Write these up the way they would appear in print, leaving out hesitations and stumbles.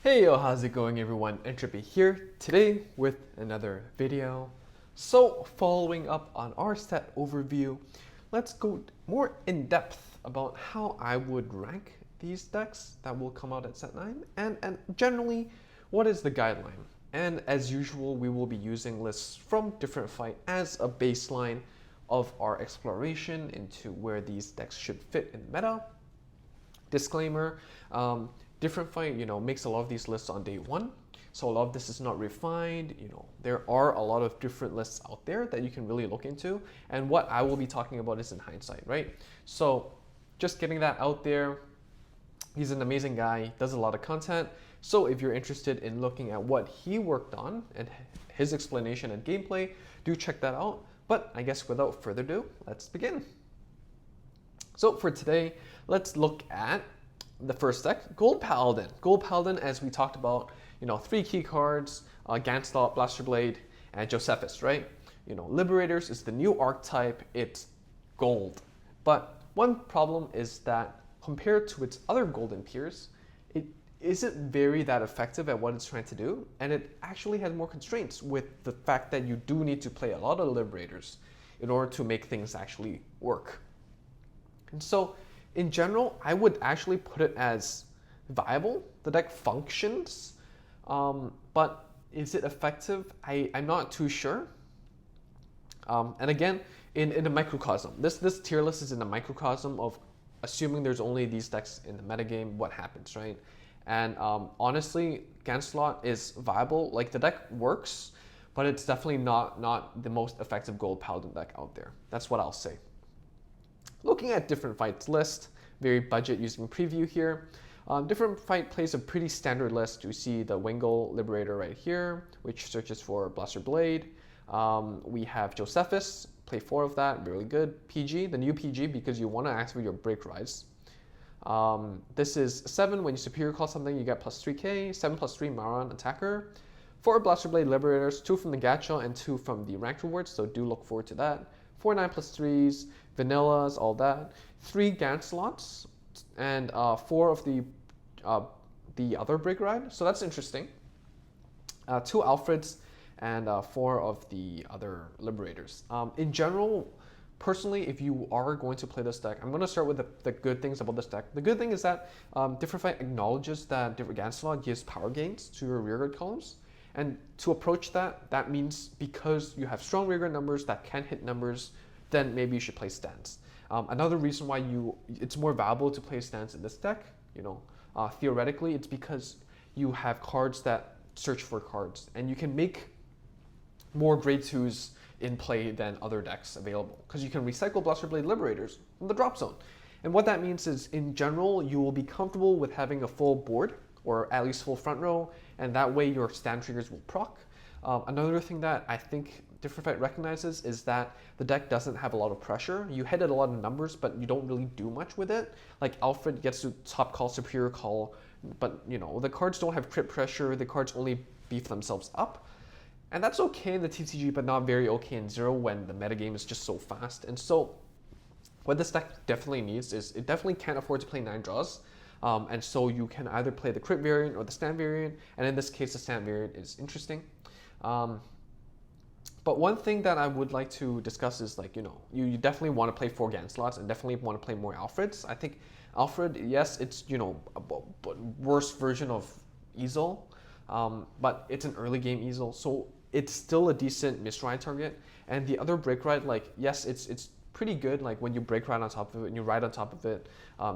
Hey yo, how's it going everyone? Entropy here, today with another video. So following up on our set overview, let's go more in depth about how I would rank these decks that will come out at set 9 and generally what is the guideline. And as usual, we will be using lists from Different Fight as a baseline of our exploration into where these decks should fit in meta. Disclaimer, Different Fight, makes a lot of these lists on day one. So a lot of this is not refined. There are a lot of different lists out there that you can really look into. And what I will be talking about is in hindsight, right? So just getting that out there. He's an amazing guy, does a lot of content. So if you're interested in looking at what he worked on and his explanation and gameplay, do check that out. But I guess without further ado, let's begin. So for today, let's look at the first deck, Gold Paladin. Gold Paladin, as we talked about, 3 key cards, Ganslot, Blaster Blade, and Josephus, right? Liberators is the new archetype, it's gold. But one problem is that compared to its other golden peers, it isn't very that effective at what it's trying to do, and it actually has more constraints with the fact that you do need to play a lot of Liberators in order to make things actually work. And so, in general, I would actually put it as viable. The deck functions, but is it effective? I'm not too sure. And again, in a microcosm, this tier list is in a microcosm of assuming there's only these decks in the metagame, what happens, right? And honestly, Ganslot is viable. Like, the deck works, but it's definitely not the most effective Gold Paladin deck out there. That's what I'll say. Looking at Different Fight's list, very budget using preview here. Different Fight plays a pretty standard list. You see the Wingle Liberator right here, which searches for Blaster Blade. We have Josephus, play 4 of that, really good. PG, the new PG, because you want to activate your Break Rise. This is 7, when you superior call something, you get plus 3k, 7 plus 3 Maron Attacker. 4 Blaster Blade Liberators, 2 from the Gacha and 2 from the ranked rewards, so do look forward to that. 4 9 plus 3s, vanillas, all that. 3 Ganslots, and 4 of the other Break Ride, so that's interesting. 2 Alfreds, and 4 of the other Liberators. In general, personally, if you are going to play this deck, I'm going to start with the good things about this deck. The good thing is that Different Fight acknowledges that different Ganslot gives power gains to your rearguard columns. And to approach that, that means because you have strong rearguard numbers that can hit numbers, then maybe you should play stands. Another reason why it's more valuable to play stands in this deck, theoretically, it's because you have cards that search for cards, and you can make more grade 2s in play than other decks available, because you can recycle Blaster Blade Liberators from the drop zone. And what that means is, in general, you will be comfortable with having a full board, or at least full front row, and that way your stand triggers will proc. Another thing that I think Different Fight recognizes is that the deck doesn't have a lot of pressure. You hit it a lot of numbers, but you don't really do much with it. Like Alfred gets to top call, superior call, but the cards don't have crit pressure, the cards only beef themselves up. And that's okay in the TCG, but not very okay in Zero when the metagame is just so fast. And so what this deck definitely needs is, it definitely can't afford to play 9 draws. And so you can either play the crit variant or the stand variant, and in this case the stand variant is interesting. But one thing that I would like to discuss is, like, you definitely want to play 4 Ganslots and definitely want to play more Alfreds. I think Alfred, yes, it's a worse version of Easel, but it's an early game Easel, so it's still a decent misride target. And the other Break Ride, like, yes, it's pretty good. Like, when you Break Ride on top of it and you ride on top of it,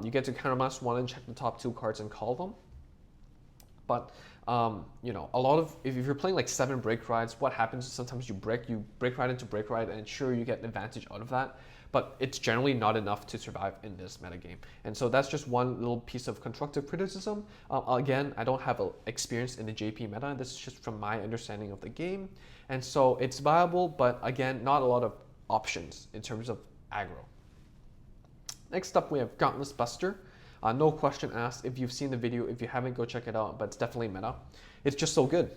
you get to countermass 1 and check the top 2 cards and call them. But a lot of, if you're playing like 7 Break Rides, what happens is sometimes you break ride into Break Ride, and sure, you get an advantage out of that, but it's generally not enough to survive in this metagame. And so that's just one little piece of constructive criticism. Again, I don't have experience in the JP meta. This is just from my understanding of the game. And so it's viable, but again, not a lot of options in terms of aggro. Next up, we have Gauntlet Buster. No question asked. If you've seen the video, if you haven't, go check it out, but it's definitely meta. It's just so good.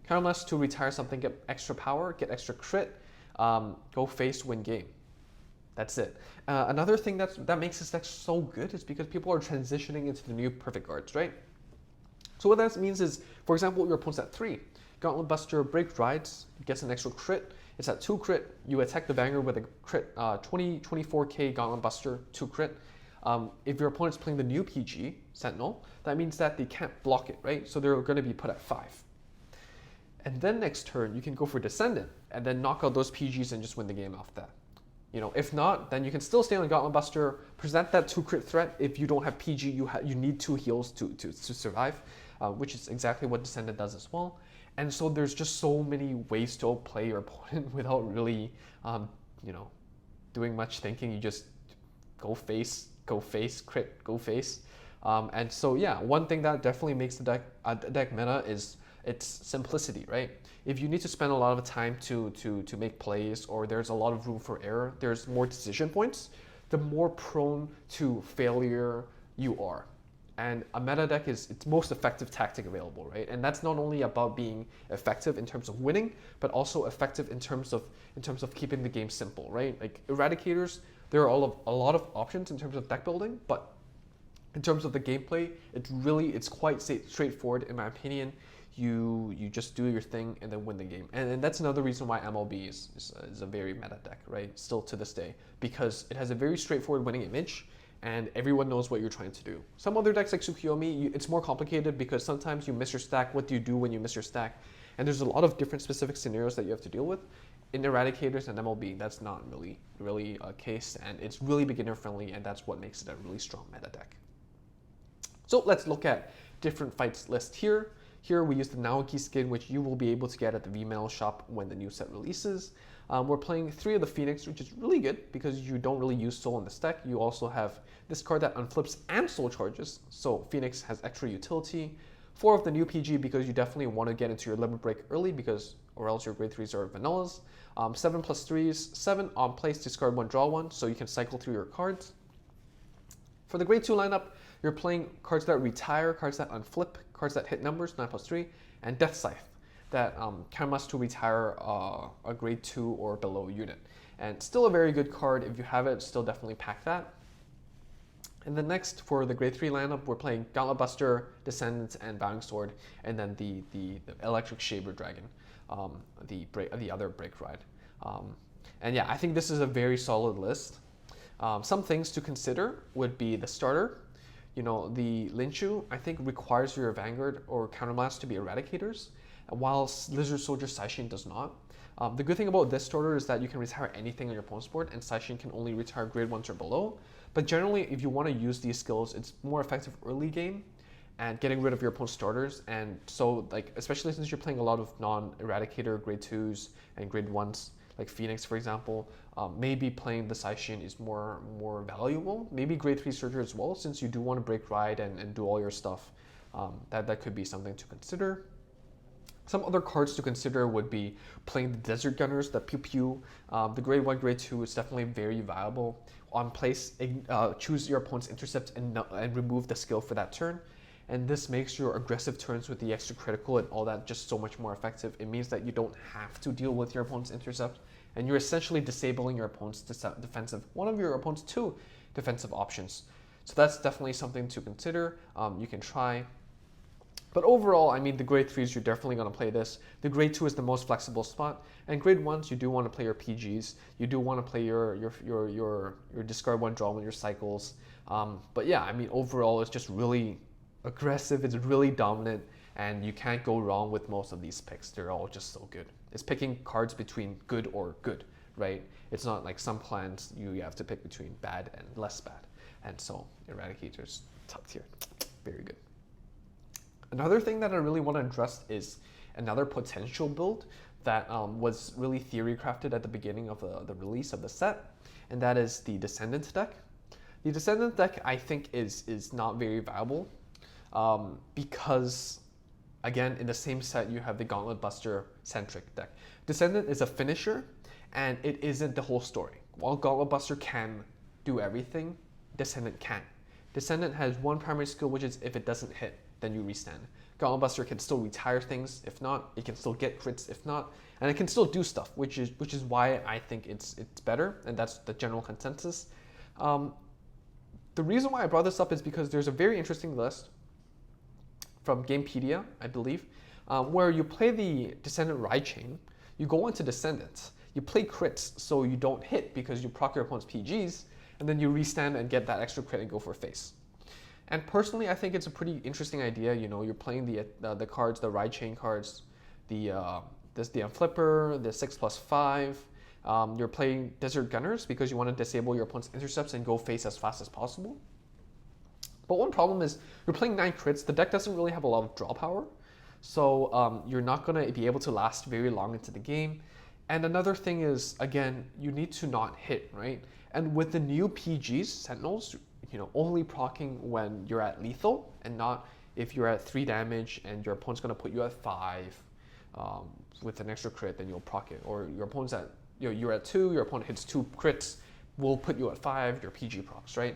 Counterblast to retire something, get extra power, get extra crit, go face, win game. That's it. Another thing that makes this deck so good is because people are transitioning into the new perfect guards, right? So what that means is, for example, your opponent's at 3. Gauntlet Buster Break Rides, gets an extra crit. It's at 2 crit. You attack the Vanguard with a crit 24k Gauntlet Buster, 2 crit. If your opponent's playing the new PG, Sentinel, that means that they can't block it, right? So they're going to be put at 5. And then next turn, you can go for Descendant and then knock out those PGs and just win the game off that. You know, if not, then you can still stay on Gauntlet Buster, present that 2 crit threat. If you don't have PG, you need 2 heals to survive, which is exactly what Descendant does as well. And so there's just so many ways to outplay your opponent without really, you know, doing much thinking. You just go face, crit, go face. And so yeah, one thing that definitely makes the deck meta is its simplicity, right? If you need to spend a lot of time to make plays, or there's a lot of room for error, there's more decision points, the more prone to failure you are. And a meta deck is its most effective tactic available, right? And that's not only about being effective in terms of winning, but also effective in terms of keeping the game simple, right? Like Eradicators, there are a lot of options in terms of deck building, but in terms of the gameplay, it's quite straightforward in my opinion. You just do your thing and then win the game. And that's another reason why MLB is a very meta deck, right? Still to this day, because it has a very straightforward winning image and everyone knows what you're trying to do. Some other decks like Tsukiyomi, it's more complicated because sometimes you miss your stack. What do you do when you miss your stack? And there's a lot of different specific scenarios that you have to deal with. In Eradicators and MLB, that's not really a case, and it's really beginner friendly, and that's what makes it a really strong meta deck. So let's look at different fights list here. Here we use the Naoki skin, which you will be able to get at the V-Metal shop when the new set releases. We're playing 3 of the Phoenix, which is really good because you don't really use Soul in this deck. You also have this card that unflips and Soul charges, so Phoenix has extra utility. 4 of the new PG because you definitely want to get into your limit break early, or else your grade 3s are vanillas. 7 plus 3s, 7 on place, discard 1, draw 1, so you can cycle through your cards. For the grade 2 lineup, you're playing cards that retire, cards that unflip, cards that hit numbers, 9 plus 3, and Death Scythe that counts to retire a grade 2 or below unit. And still a very good card. If you have it, still definitely pack that. And then next, for the grade 3 lineup, we're playing Gauntlet Buster, Descendants, and Bowing Sword, and then the Electric Shaver Dragon, the other Break Ride. And yeah, I think this is a very solid list. Some things to consider would be the starter. You know, the Linchu, I think, requires your Vanguard or Counterblast to be Eradicators, while Lizard Soldier Saishin does not. The good thing about this starter is that you can retire anything on your opponent's board, and Saishin can only retire grade 1s or below. But generally, if you want to use these skills, it's more effective early game and getting rid of your opponent's starters. And so, like, especially since you're playing a lot of non-Eradicator grade 2s and grade 1s, like Phoenix, for example, maybe playing the Saishin is more valuable. Maybe grade 3 Surger as well, since you do want to break ride and do all your stuff. That could be something to consider. Some other cards to consider would be playing the Desert Gunners, the Pew Pew. The grade 1, grade 2 is definitely very viable. On place, choose your opponent's intercept and remove the skill for that turn. And this makes your aggressive turns with the extra critical and all that just so much more effective. It means that you don't have to deal with your opponent's intercept, and you're essentially disabling your opponent's one of your opponent's 2 defensive options. So that's definitely something to consider. You can try. But overall, I mean, the grade 3s, you're definitely going to play this. The grade 2 is the most flexible spot. And grade 1s, you do want to play your PGs. You do want to play your discard 1, draw 1, your cycles. But yeah, I mean, overall, it's just really aggressive. It's really dominant. And you can't go wrong with most of these picks. They're all just so good. It's picking cards between good or good, right? It's not like some plans you have to pick between bad and less bad. And so Eradicator's tucked here. Very good. Another thing that I really want to address is another potential build that was really theory crafted at the beginning of the release of the set, and that is the Descendants deck. The Descendants deck, I think, is not very viable because, again, in the same set you have the Gauntlet Buster centric deck. Descendant is a finisher, and it isn't the whole story. While Gauntlet Buster can do everything, Descendant can't. Descendant has one primary skill, which is if it doesn't hit, then you restand. Gauntlet Buster can still retire things, if not. It can still get crits, if not. And it can still do stuff, which is why I think it's better, and that's the general consensus. The reason why I brought this up is because there's a very interesting list from Gamepedia, I believe, where you play the Descendant ride chain, you go into Descendants, you play crits so you don't hit because you proc your opponent's PGs, and then you restand and get that extra crit and go for face. And personally, I think it's a pretty interesting idea. You know, you're playing the cards, the ride chain cards, the Flipper, the 6+5. You're playing Desert Gunners because you want to disable your opponent's intercepts and go face as fast as possible. But one problem is you're playing 9 crits. The deck doesn't really have a lot of draw power, so you're not going to be able to last very long into the game. And another thing is, again, you need to not hit, right? And with the new PGs, Sentinels, you know, only proccing when you're at lethal and not if you're at 3 damage and your opponent's going to put you at 5 with an extra crit, then you'll proc it. Or your opponent's at, you know, you're at 2, your opponent hits 2 crits, will put you at 5, your PG procs, right?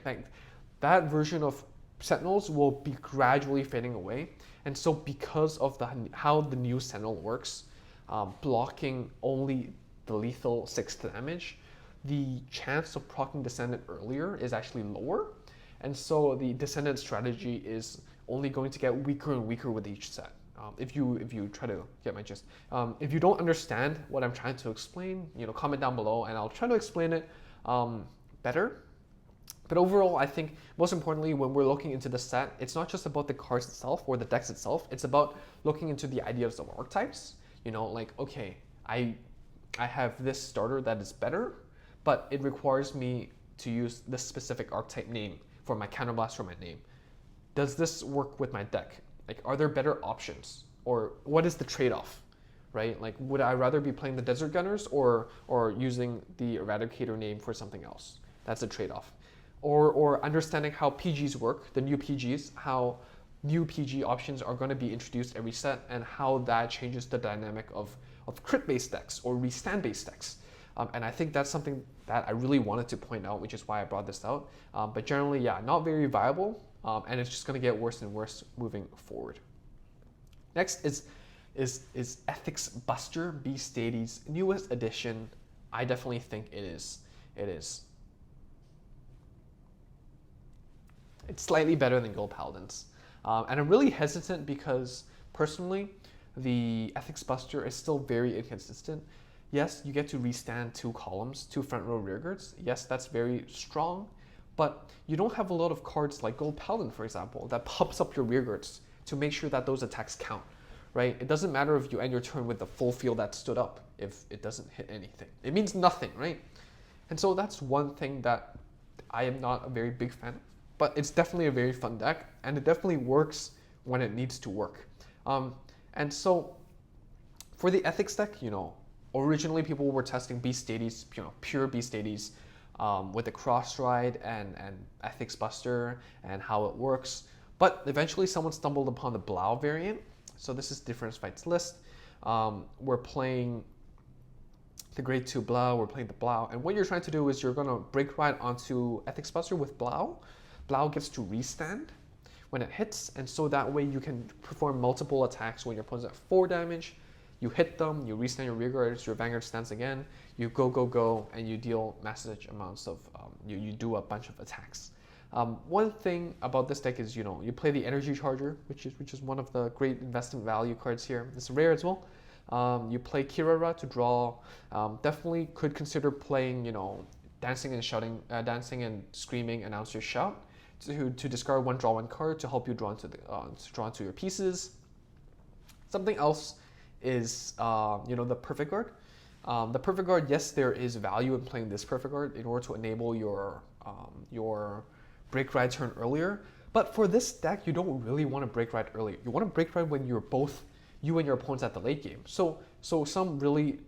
That version of Sentinels will be gradually fading away. And so because of how the new Sentinel works, blocking only the lethal 6th damage, the chance of proccing Descendant earlier is actually lower. And so the Descendant strategy is only going to get weaker and weaker with each set. If you try to get my gist. If you don't understand what I'm trying to explain, you know, comment down below and I'll try to explain it better. But overall, I think most importantly, when we're looking into the set, it's not just about the cards itself or the decks itself. It's about looking into the ideas of archetypes. You know, like, okay, I have this starter that is better, but it requires me to use this specific archetype name for my counterblast for my name. Does this work with my deck? Like, are there better options? Or what is the trade-off, right? Like, would I rather be playing the Desert Gunners or using the Eradicator name for something else? That's a trade-off. Or understanding how PGs work, the new PGs, how new PG options are going to be introduced every set and how that changes the dynamic of crit-based decks or restand-based decks. And I think that's something that I really wanted to point out, which is why I brought this out. But generally, yeah, not very viable, and it's just going to get worse and worse moving forward. Next is Ethics Buster, Beast Deity's newest edition. I definitely think it is. It's slightly better than Gold Paladins. And I'm really hesitant because, personally, the Ethics Buster is still very inconsistent. Yes, you get to restand 2 columns, 2 front row rearguards. Yes, that's very strong, but you don't have a lot of cards like Gold Paladin, for example, that pops up your rearguards to make sure that those attacks count, right? It doesn't matter if you end your turn with the full field that stood up if it doesn't hit anything. It means nothing, right? And so that's one thing that I am not a very big fan of. But it's definitely a very fun deck, and it definitely works when it needs to work. And so for the Ethics deck, you know, originally people were testing Beast Deities, you know, pure Beast Deities with the Cross Ride and Ethics Buster and how it works. But eventually someone stumbled upon the Blau variant. So this is Difference Fights list. We're playing the Grade 2 Blau, we're playing the Blau. And what you're trying to do is you're going to break ride onto Ethics Buster with Blau. Blau gets to restand when it hits, and so that way you can perform multiple attacks when your opponent's at 4 damage. You hit them, you restand your rearguards, your Vanguard stands again, you go, and you deal massive amounts of, you do a bunch of attacks. One thing about this deck is, you know, you play the Energy Charger, which is one of the great investment value cards here. It's rare as well. You play Kirara to draw. Definitely could consider playing, you know, Dancing and Shouting, Dancing and Screaming, Announce Your Shout. To discard 1, draw 1 card to help you draw into your pieces. Something else is you know, the Perfect Guard. The Perfect Guard, yes, there is value in playing this Perfect Guard in order to enable your break ride turn earlier. But for this deck, you don't really want to break ride earlier. You want to break ride when you're both you and your opponents at the late game. So some really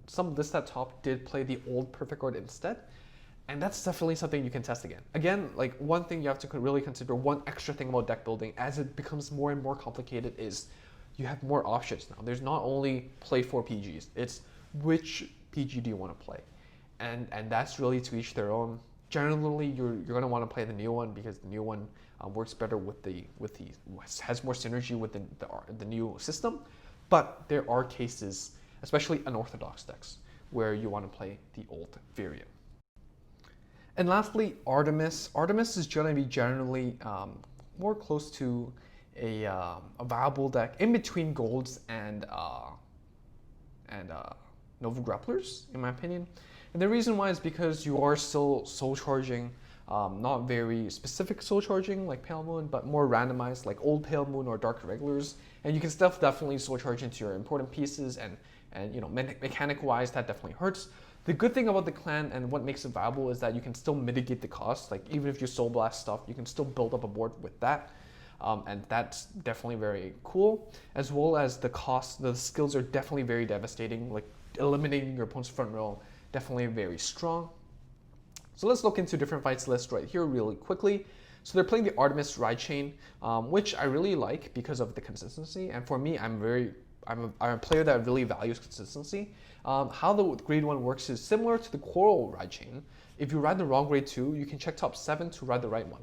some lists at top did play the old Perfect Guard instead. And that's definitely something you can test again. Again, like, one thing you have to really consider, one extra thing about deck building as it becomes more and more complicated is you have more options now. There's not only play 4 PGs, it's which PG do you want to play? And that's really to each their own. Generally, you're going to want to play the new one because the new one works better has more synergy with the new system. But there are cases, especially unorthodox decks, where you want to play the old variant. And lastly, Artemis. Artemis is going to be generally more close to a viable deck in between golds and Nova Grapplers, in my opinion. And the reason why is because you are still soul charging, not very specific soul charging like Pale Moon, but more randomized like Old Pale Moon or Dark Regulars. And you can definitely soul charge into your important pieces, and you know, mechanic wise that definitely hurts. The good thing about the clan and what makes it viable is that you can still mitigate the cost. Like even if you soul blast stuff, you can still build up a board with that. And that's definitely very cool, as well as the cost. The skills are definitely very devastating, like eliminating your opponent's front row, definitely very strong. So let's look into different fights list right here really quickly. So they're playing the Artemis Ride Chain, which I really like because of the consistency. And for me, I'm a player that really values consistency. How the grade 1 works is similar to the Coral Ride Chain. If you ride the wrong grade 2, you can check top 7 to ride the right one.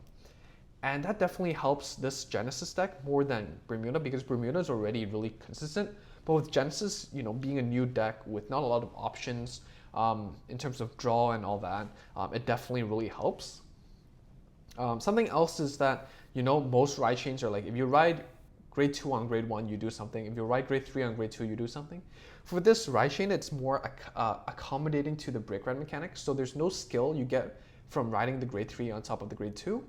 And that definitely helps this Genesis deck more than Bermuda, because Bermuda is already really consistent. But with Genesis, you know, being a new deck with not a lot of options in terms of draw and all that, it definitely really helps. Something else is that, you know, most ride chains are like, if you ride grade 2 on grade 1, you do something. If you ride grade 3 on grade 2, you do something. For this ride chain, it's more accommodating to the break ride mechanics. So there's no skill you get from riding the grade 3 on top of the grade 2.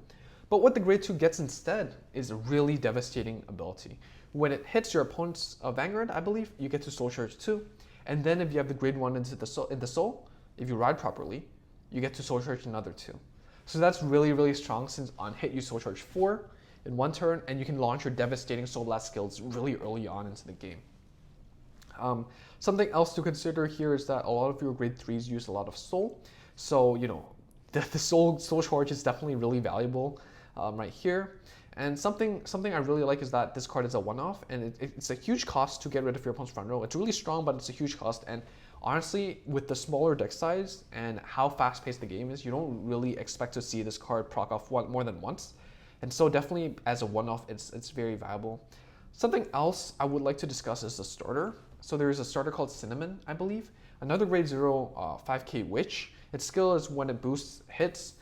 But what the grade 2 gets instead is a really devastating ability. When it hits your opponent's Vanguard, I believe, you get to soul charge 2. And then if you have the grade 1 into the soul, if you ride properly, you get to soul charge another 2. So that's really, really strong, since on hit you soul charge 4 in one turn, and you can launch your devastating soul blast skills really early on into the game. Something else to consider here is that a lot of your grade 3s use a lot of soul. So, you know, the soul charge is definitely really valuable right here. And something I really like is that this card is a one-off, and it's a huge cost to get rid of your opponent's front row. It's really strong, but it's a huge cost. And honestly, with the smaller deck size and how fast-paced the game is, you don't really expect to see this card proc off more than once. And so definitely as a one-off, it's very viable. Something else I would like to discuss is the starter. So there is a starter called Cinnamon, I believe. Another grade 0 5k Witch. Its skill is when it boosts hits,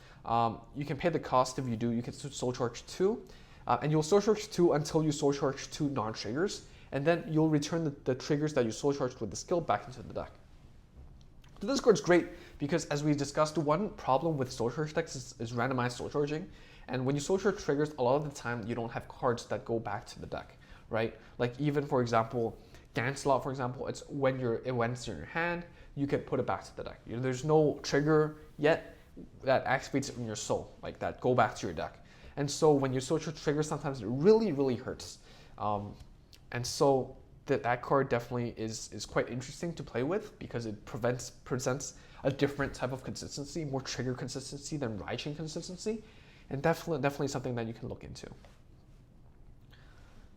you can pay the cost. If you do, you can soul charge 2. And you'll soul charge 2 until you soul charge 2 non-triggers. And then you'll return the triggers that you soul charged with the skill back into the deck. So this card's great because, as we discussed, one problem with soul charge decks is randomized soul charging. And when you soul charge triggers, a lot of the time you don't have cards that go back to the deck, right? Like even, for example, Ganslot, for example, it's when it went in your hand, you can put it back to the deck. You know, there's no trigger yet that activates in your soul, like that go back to your deck. And so when you soul charge triggers, sometimes it really, really hurts. And so that card definitely is quite interesting to play with because it presents a different type of consistency, more trigger consistency than ride chain consistency, and definitely something that you can look into.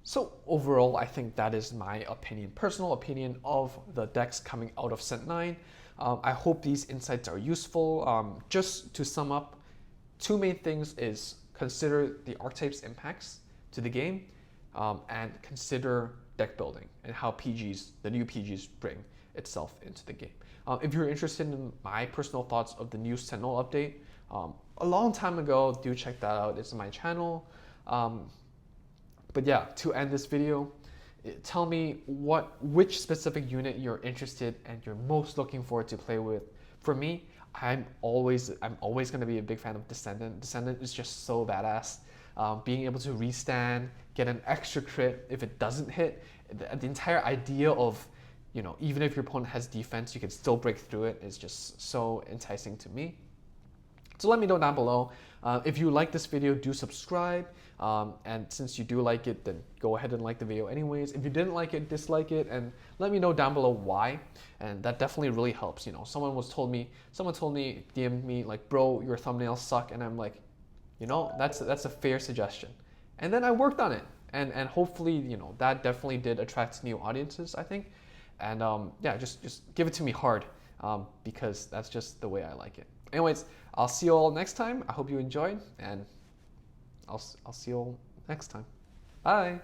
So overall, I think that is my opinion, personal opinion of the decks coming out of Cent 9. I hope these insights are useful. Just to sum up, two main things is consider the archetypes impacts to the game, and consider deck building and how the new PGs bring itself into the game. If you're interested in my personal thoughts of the new Sentinel update, a long time ago, do check that out. It's on my channel. But yeah, to end this video, tell me which specific unit you're interested and you're most looking forward to play with. For me, I'm always going to be a big fan of Descendant. Descendant is just so badass. Being able to restand, get an extra crit if it doesn't hit, the entire idea of, you know, even if your opponent has defense, you can still break through it is just so enticing to me. So let me know down below. If you like this video, do subscribe. And since you do like it, then go ahead and like the video anyways. If you didn't like it, dislike it, and let me know down below why. And that definitely really helps. You know, someone told me, DM'd me like, bro, your thumbnails suck. And I'm like, you know, that's a fair suggestion. And then I worked on it. And hopefully, you know, that definitely did attract new audiences, I think. And yeah, just give it to me hard, because that's just the way I like it. Anyways, I'll see you all next time. I hope you enjoyed, and I'll see you all next time. Bye.